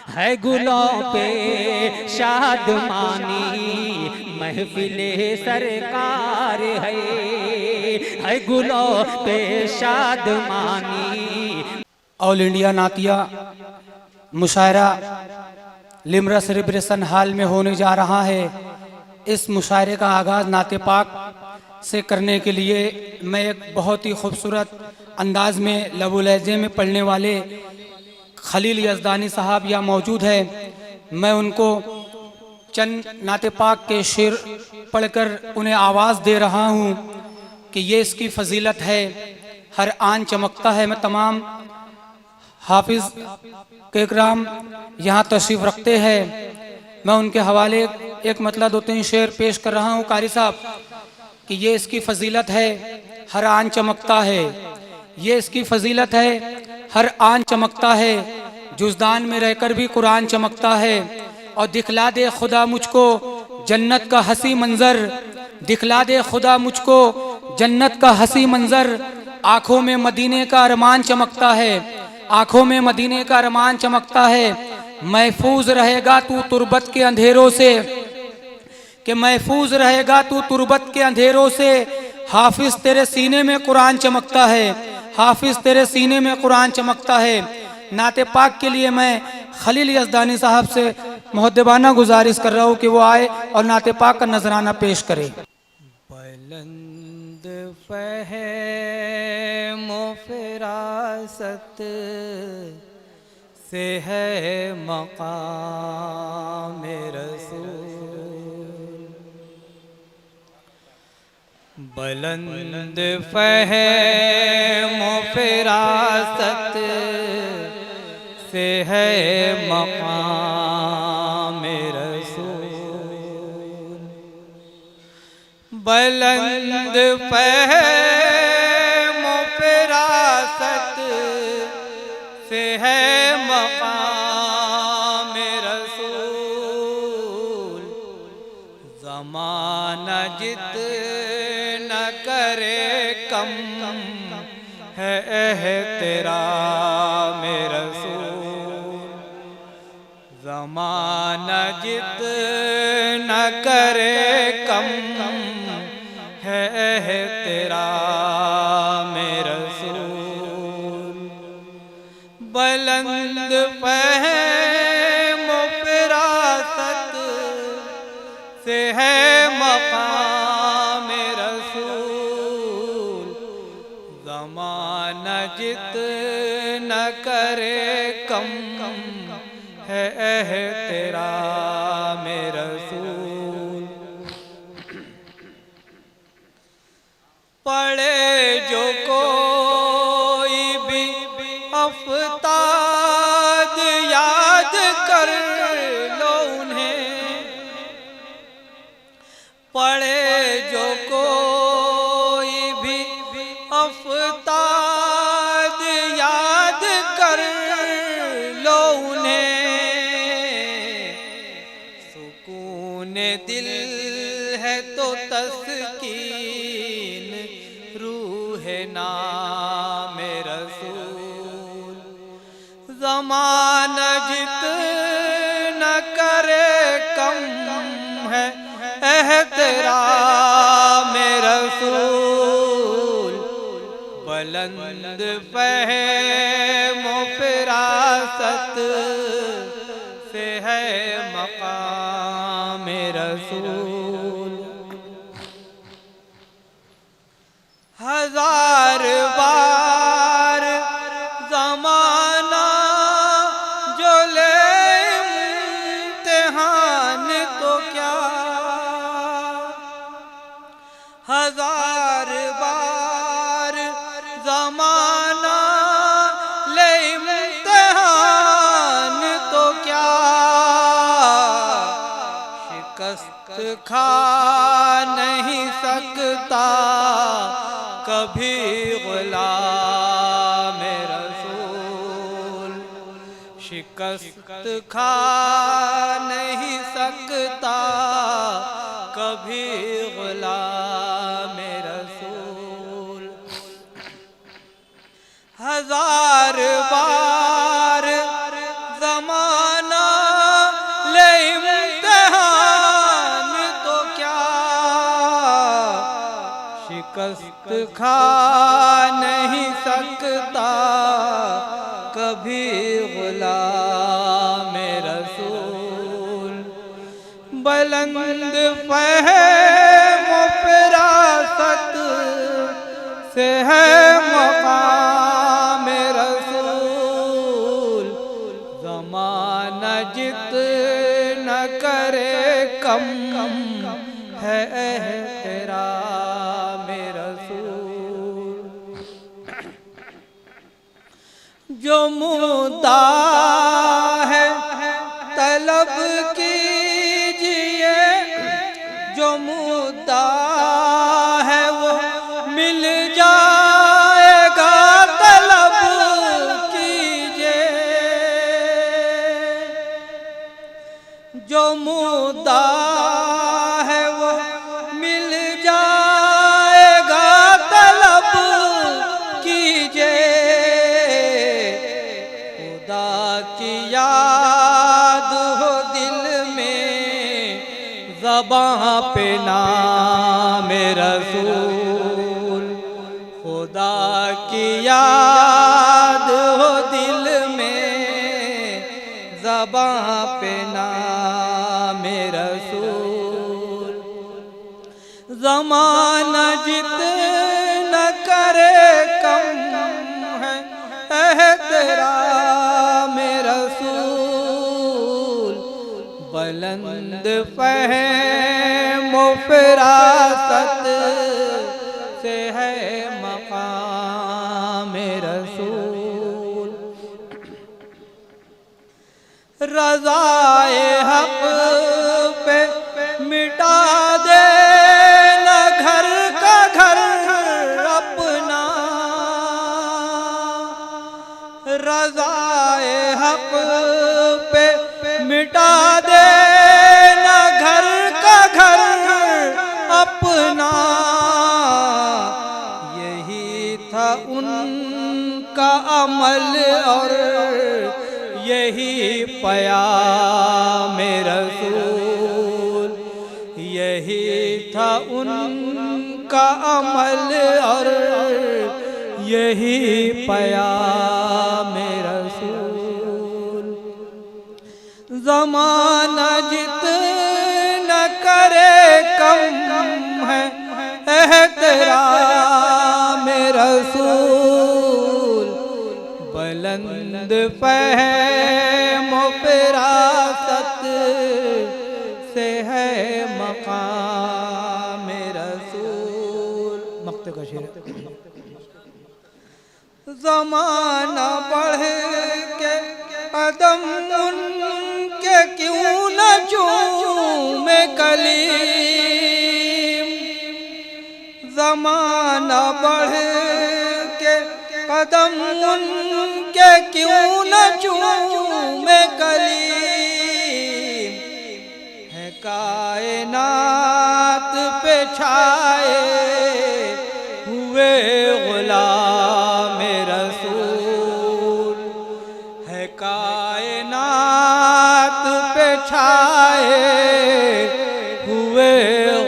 है गुलों पे शादमानी, महफिले सरकार है गुलों पे शादमानी। ऑल इंडिया नातिया मुशायरा लिमरा सेलिब्रेशन हॉल में होने जा रहा है। इस मुशायरे का आगाज़ नाते पाक से करने के लिए मैं एक बहुत ही खूबसूरत अंदाज में लबो लहजे में पढ़ने वाले खलील यज़दानी साहब यहाँ मौजूद है। मैं उनको चंद नाते पाक के शेर पढ़कर उन्हें आवाज़ दे रहा हूँ कि ये इसकी फजीलत है। हर आन चमकता है। मैं तमाम हाफिज के इकराम यहाँ तशरीफ़ रखते हैं। मैं उनके हवाले एक मतलब 2-3 शेर पेश कर रहा हूँ कारी साहब कि ये इसकी फजीलत है, हर आन चमकता है। ये इसकी फजीलत है, हर आन चमकता है। जुज़दान में रहकर भी कुरान चमकता है। और दिखला दे खुदा मुझको जन्नत का हंसी मंजर, दिखला दे खुदा मुझको जन्नत का हंसी मंजर। आँखों में मदीने का अरमान चमकता है, आँखों में मदीने का अरमान चमकता है। महफूज रहेगा तू तुर्बत के अंधेरों से, कि महफूज रहेगा तू तुर्बत के अंधेरों से। हाफिज तेरे सीने में कुरान चमकता है, हाफिज तेरे सीने में कुरान चमकता है। नाते पाक के लिए मैं खलील यज़दानी साहब से मुहद्दबाना गुजारिश कर रहा हूँ कि वो आए और नाते पाक का नजराना पेश करे। बुलंद फ़हम फ़िरासत से है मक़ाम रसूल, बुलंद फ़हम फ़िरासत से है मक़ाम रसूल, बुलंद फ़हम फ़िरासत से है मक़ाम रसूल। ज़माना जितना करे कम है एहतराम रसूल, ज़माना जितना करे कम है एहतराम रसूल। बुलंद फ़हम फ़िरासत से है मक़ाम रसूल, ज़माना जितना करे कम है एहतराम रसूल। पढ़े जो कोई भी अफ़ताद याद कर लो उन्हें, पढ़े जो कोई भी अफ़ताद याद कर लो उन्हें। सुकून दिल है तो तस्कीन रूह नाम रसूल, ज़माना जितना करे कम है एहतराम रसूल। बुलंद फ़हम फ़िरासत से है मक़ाम रसूल। हजार बार ज़माना जो ले इम्तिहान तो क्या, हजार बार ज़माना ले इम्तिहान तो क्या। शिकस्त खा नहीं सकता कभी ग़ुलाम रसूल, शिकस्त खा नहीं सकता कभी ग़ुलाम रसूल। हजार बार ज़माना खा नहीं सकता कभी गुलाम रसूल। बुलंद फहम फिरासत से है मकाम रसूल। ज़माना जितना करे कम है एहतराम रसूल। जो मुद्दा है तलब कीजिए, जो मुद्दा है वो मिल जाएगा, तलब कीजिए। जो मुद्दा है वो मिल जाएगा, तलब कीजिए। खुदा की याद हो दिल में, ज़बां पे नाम रसूल। खुदा की याद हो दिल में, ज़बां पे नाम रसूल। ज़माना जितना करे कम है एहतराम रसूल। बुलंद फहम फिरासत से है मकाम रसूल। रज़ाए हक़ पे मिटा दे न घर का घर अपना। रज़ाए हक़ पे मिटा दे न घर का घर अपना। यही था उनका अमल और यही पयाम रसूल। यही था उनका अमल और यही पयाम रसूल। ज़माना जितना करे कम है एहतराम रसूल। बुलंद फहम फिरासत से है मकाम रसूल। मक्ते का शेर। ज़माना बढ़ के कदम उनके क्यों न चूमे कलीम। ज़माना बढ़ के कदम उनके क्यों न चूमे कलीम। है कायनात पे छाए हुए गुलाम रसूल। है कायनात पे छाए हुए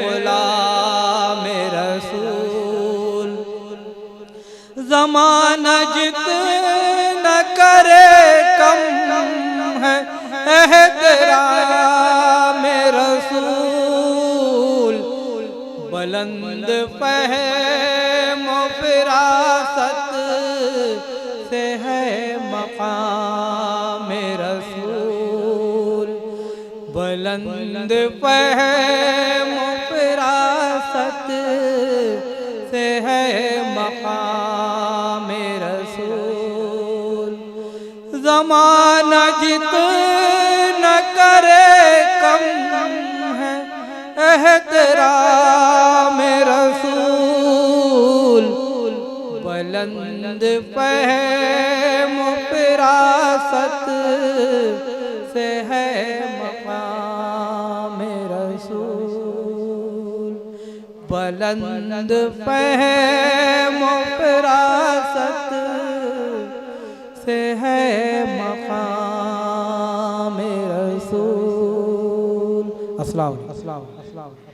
गुलाम रसूल। ज़माना जितना करे कम है एहतराम रसूल। बुलंद फहम फिरासत से है मकाम रसूल। बुलंद फहम फिरासत से है मकाम रसूल। ज़माना जितना करे कम है एहतराम रसूल। बुलंद फहम फिरासत से है मकाम रसूल। बुलंद फहम फिरासत से है मकाम रसूल। अस्सलाम वालेकुम।